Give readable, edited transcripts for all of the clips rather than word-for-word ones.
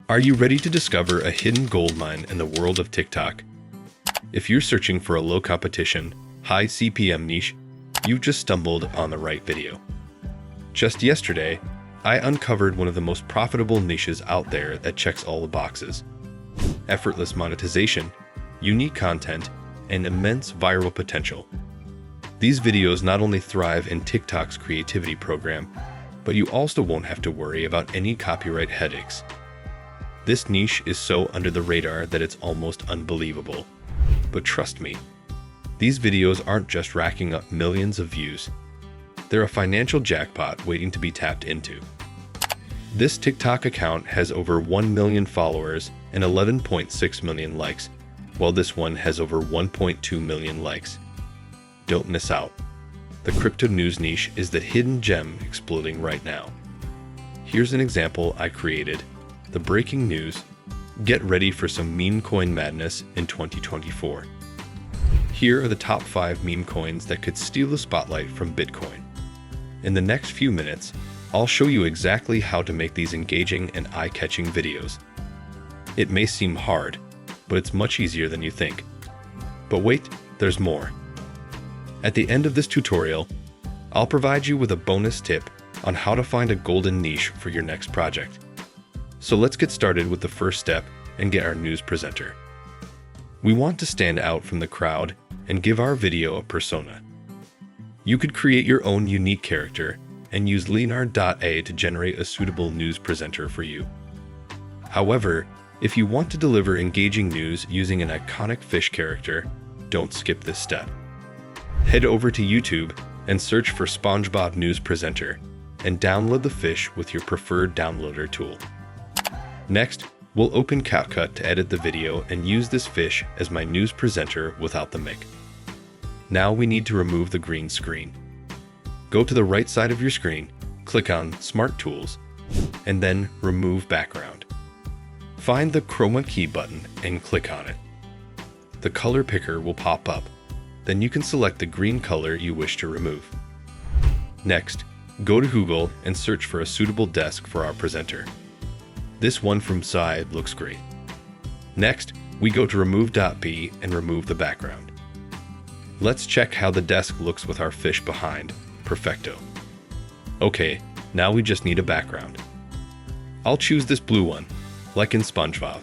Are you ready to discover a hidden gold mine in the world of TikTok? If you're searching for a low competition, high CPM niche, you've just stumbled on the right video. Just yesterday, I uncovered one of the most profitable niches out there that checks all the boxes. Effortless monetization, unique content, and immense viral potential. These videos not only thrive in TikTok's creativity program, but you also won't have to worry about any copyright headaches. This niche is so under the radar that it's almost unbelievable. But trust me, these videos aren't just racking up millions of views. They're a financial jackpot waiting to be tapped into. This TikTok account has over 1 million followers and 11.6 million likes, while this one has over 1.2 million likes. Don't miss out. The crypto news niche is the hidden gem exploding right now. Here's an example I created. The breaking news. Get ready for some meme coin madness in 2024. Here are the top 5 meme coins that could steal the spotlight from Bitcoin. In the next few minutes, I'll show you exactly how to make these engaging and eye-catching videos. It may seem hard, but it's much easier than you think. But wait, there's more. At the end of this tutorial, I'll provide you with a bonus tip on how to find a golden niche for your next project. So let's get started with the first step and get our news presenter. We want to stand out from the crowd and give our video a persona. You could create your own unique character and use Leonard.a to generate a suitable news presenter for you. However, if you want to deliver engaging news using an iconic fish character, don't skip this step. Head over to YouTube and search for SpongeBob News Presenter and download the fish with your preferred downloader tool. Next, we'll open CapCut to edit the video and use this fish as my news presenter without the mic. Now we need to remove the green screen. Go to the right side of your screen, click on Smart Tools, and then Remove Background. Find the Chroma key button and click on it. The color picker will pop up. Then you can select the green color you wish to remove. Next, go to Google and search for a suitable desk for our presenter. This one from side looks great. Next, we go to Remove.b and remove the background. Let's check how the desk looks with our fish behind. Perfecto. Okay, now we just need a background. I'll choose this blue one, like in SpongeBob.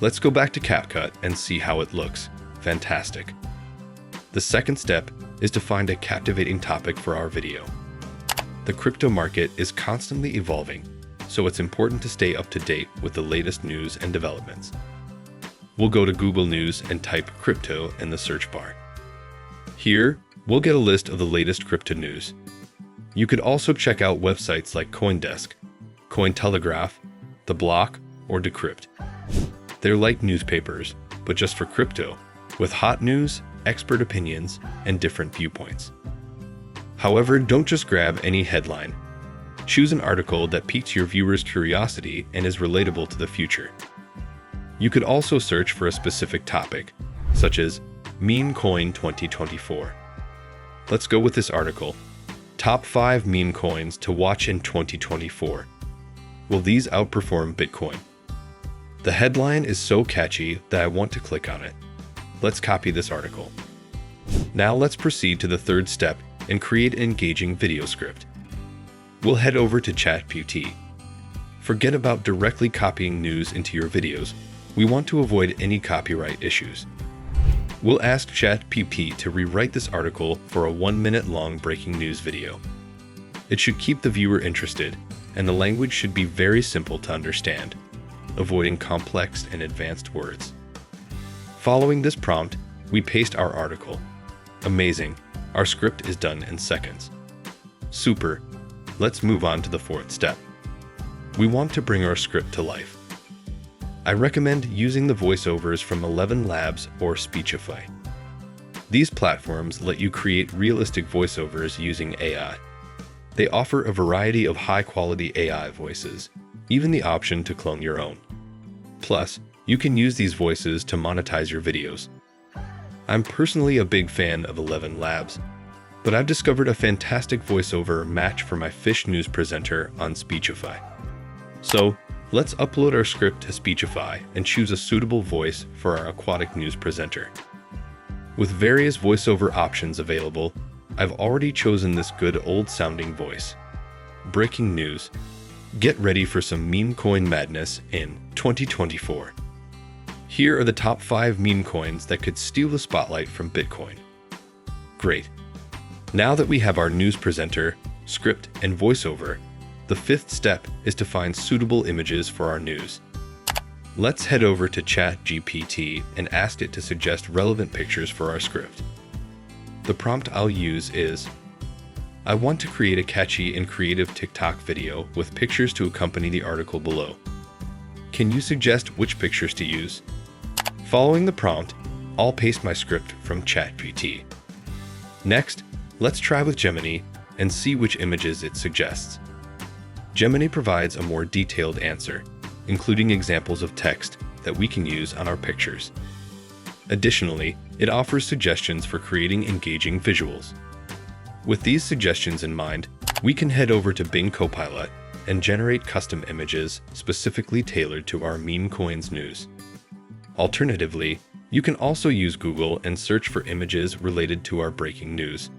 Let's go back to CapCut and see how it looks. Fantastic. The second step is to find a captivating topic for our video. The crypto market is constantly evolving, so it's important to stay up to date with the latest news and developments. We'll go to Google News and type crypto in the search bar. Here, we'll get a list of the latest crypto news. You could also check out websites like CoinDesk, Cointelegraph, The Block, or Decrypt. They're like newspapers, but just for crypto, with hot news, expert opinions, and different viewpoints. However, don't just grab any headline. Choose an article that piques your viewers' curiosity and is relatable to the future. You could also search for a specific topic, such as Meme Coin 2024. Let's go with this article. Top 5 meme coins to watch in 2024. Will these outperform Bitcoin? The headline is so catchy that I want to click on it. Let's copy this article. Now let's proceed to the third step and create an engaging video script. We'll head over to ChatGPT. Forget about directly copying news into your videos. We want to avoid any copyright issues. We'll ask ChatGPT to rewrite this article for a 1-minute-long breaking news video. It should keep the viewer interested, and the language should be very simple to understand, avoiding complex and advanced words. Following this prompt, we paste our article. Amazing, our script is done in seconds. Super, let's move on to the fourth step. We want to bring our script to life. I recommend using the voiceovers from ElevenLabs or Speechify. These platforms let you create realistic voiceovers using AI. They offer a variety of high-quality AI voices, even the option to clone your own. Plus, you can use these voices to monetize your videos. I'm personally a big fan of ElevenLabs, but I've discovered a fantastic voiceover match for my fish news presenter on Speechify. So, Let's upload our script to Speechify and choose a suitable voice for our aquatic news presenter. With various voiceover options available, I've already chosen this good old-sounding voice. Breaking news. Get ready for some meme coin madness in 2024. Here are the top 5 meme coins that could steal the spotlight from Bitcoin. Great. Now that we have our news presenter, script, and voiceover, the 5th step is to find suitable images for our news. Let's head over to ChatGPT and ask it to suggest relevant pictures for our script. The prompt I'll use is, I want to create a catchy and creative TikTok video with pictures to accompany the article below. Can you suggest which pictures to use? Following the prompt, I'll paste my script from ChatGPT. Next, let's try with Gemini and see which images it suggests. Gemini provides a more detailed answer, including examples of text that we can use on our pictures. Additionally, it offers suggestions for creating engaging visuals. With these suggestions in mind, we can head over to Bing Copilot and generate custom images specifically tailored to our meme coins news. Alternatively, you can also use Google and search for images related to our breaking news.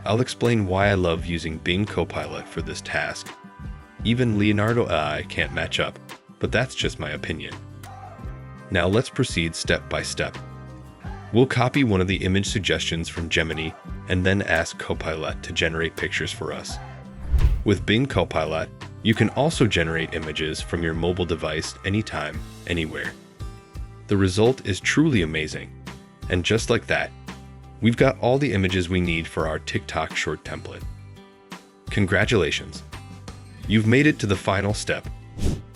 I'll explain why I love using Bing Copilot for this task. Even Leonardo AI can't match up, but that's just my opinion. Now let's proceed step by step. We'll copy one of the image suggestions from Gemini and then ask Copilot to generate pictures for us. With Bing Copilot, you can also generate images from your mobile device anytime, anywhere. The result is truly amazing. And just like that, we've got all the images we need for our TikTok short template. Congratulations! You've made it to the final step,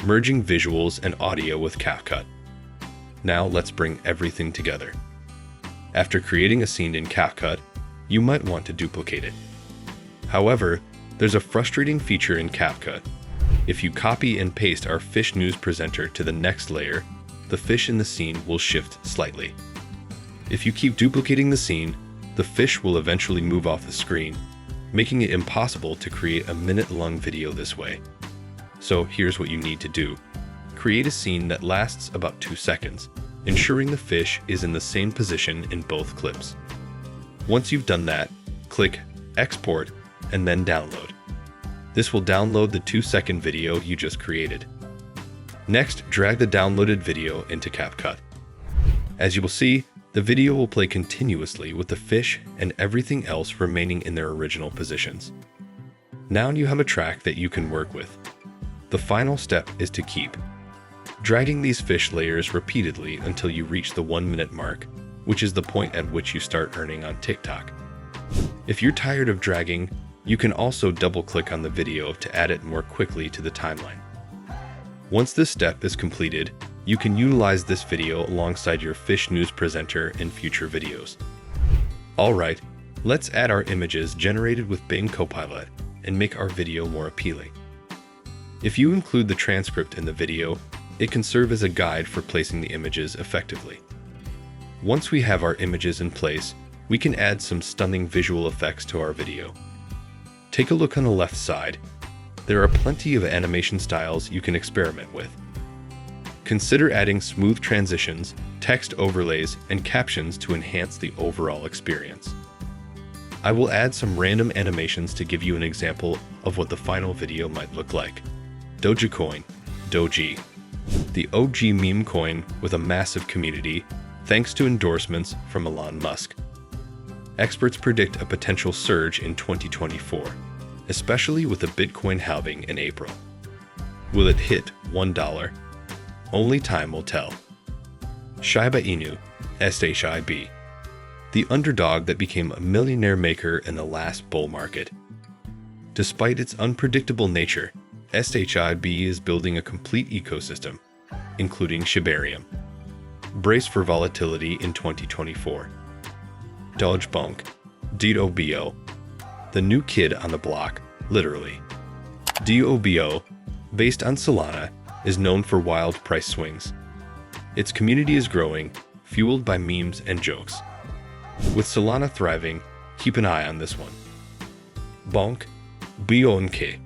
merging visuals and audio with CapCut. Now let's bring everything together. After creating a scene in CapCut, you might want to duplicate it. However, there's a frustrating feature in CapCut. If you copy and paste our fish news presenter to the next layer, the fish in the scene will shift slightly. If you keep duplicating the scene, the fish will eventually move off the screen, making it impossible to create a minute-long video this way. So here's what you need to do. Create a scene that lasts about 2 seconds, ensuring the fish is in the same position in both clips. Once you've done that, click Export and then Download. This will download the 2-second video you just created. Next, drag the downloaded video into CapCut. As you will see, the video will play continuously with the fish and everything else remaining in their original positions. Now you have a track that you can work with. The final step is to keep dragging these fish layers repeatedly until you reach the 1-minute mark, which is the point at which you start earning on TikTok. If you're tired of dragging, you can also double-click on the video to add it more quickly to the timeline. Once this step is completed, you can utilize this video alongside your fish news presenter in future videos. Alright, let's add our images generated with Bing Copilot and make our video more appealing. If you include the transcript in the video, it can serve as a guide for placing the images effectively. Once we have our images in place, we can add some stunning visual effects to our video. Take a look on the left side. There are plenty of animation styles you can experiment with. Consider adding smooth transitions, text overlays, and captions to enhance the overall experience. I will add some random animations to give you an example of what the final video might look like. Dogecoin, Doji. The OG meme coin with a massive community, thanks to endorsements from Elon Musk. Experts predict a potential surge in 2024, especially with the Bitcoin halving in April. Will it hit $1? Only time will tell. Shiba Inu, SHIB. The underdog that became a millionaire maker in the last bull market. Despite its unpredictable nature, SHIB is building a complete ecosystem, including Shibarium. Brace for volatility in 2024. Dogebonk, DOBO. The new kid on the block, literally. DOBO, based on Solana, is known for wild price swings. Its community is growing, fueled by memes and jokes. With Solana thriving, keep an eye on this one. Bonk, Bionke.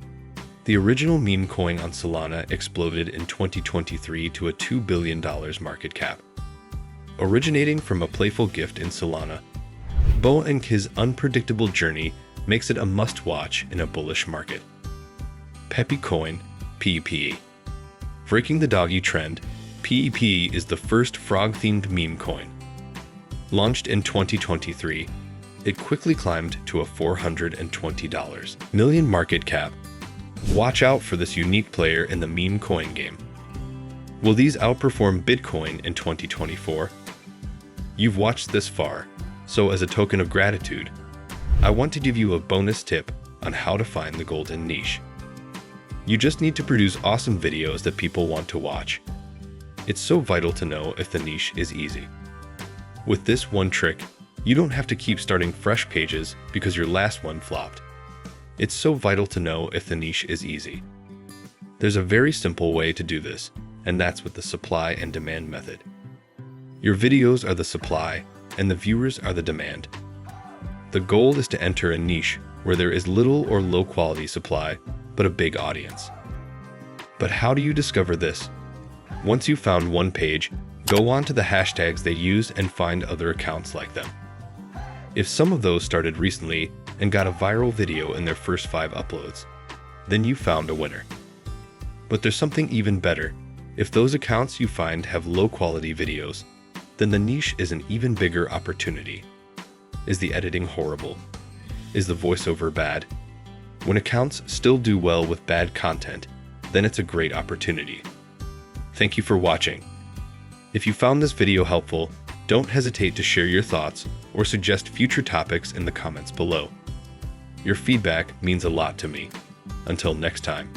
The original meme coin on Solana exploded in 2023 to a $2 billion market cap. Originating from a playful gift in Solana, Boank's unpredictable journey makes it a must-watch in a bullish market. Peppy Coin, PEP. Breaking the doggy trend, PEP is the first frog-themed meme coin. Launched in 2023, it quickly climbed to a $420 million market cap. Watch out for this unique player in the meme coin game. Will these outperform Bitcoin in 2024? You've watched this far, so as a token of gratitude, I want to give you a bonus tip on how to find the golden niche. You just need to produce awesome videos that people want to watch. It's so vital to know if the niche is easy. With this one trick, you don't have to keep starting fresh pages because your last one flopped. It's so vital to know if the niche is easy. There's a very simple way to do this, and that's with the supply and demand method. Your videos are the supply, and the viewers are the demand. The goal is to enter a niche where there is little or low quality supply, but a big audience. But how do you discover this? Once you've found one page, go on to the hashtags they use and find other accounts like them. If some of those started recently and got a viral video in their first 5 uploads, then you found a winner. But there's something even better. If those accounts you find have low quality videos, then the niche is an even bigger opportunity. Is the editing horrible? Is the voiceover bad? When accounts still do well with bad content, then it's a great opportunity. Thank you for watching. If you found this video helpful, don't hesitate to share your thoughts or suggest future topics in the comments below. Your feedback means a lot to me. Until next time.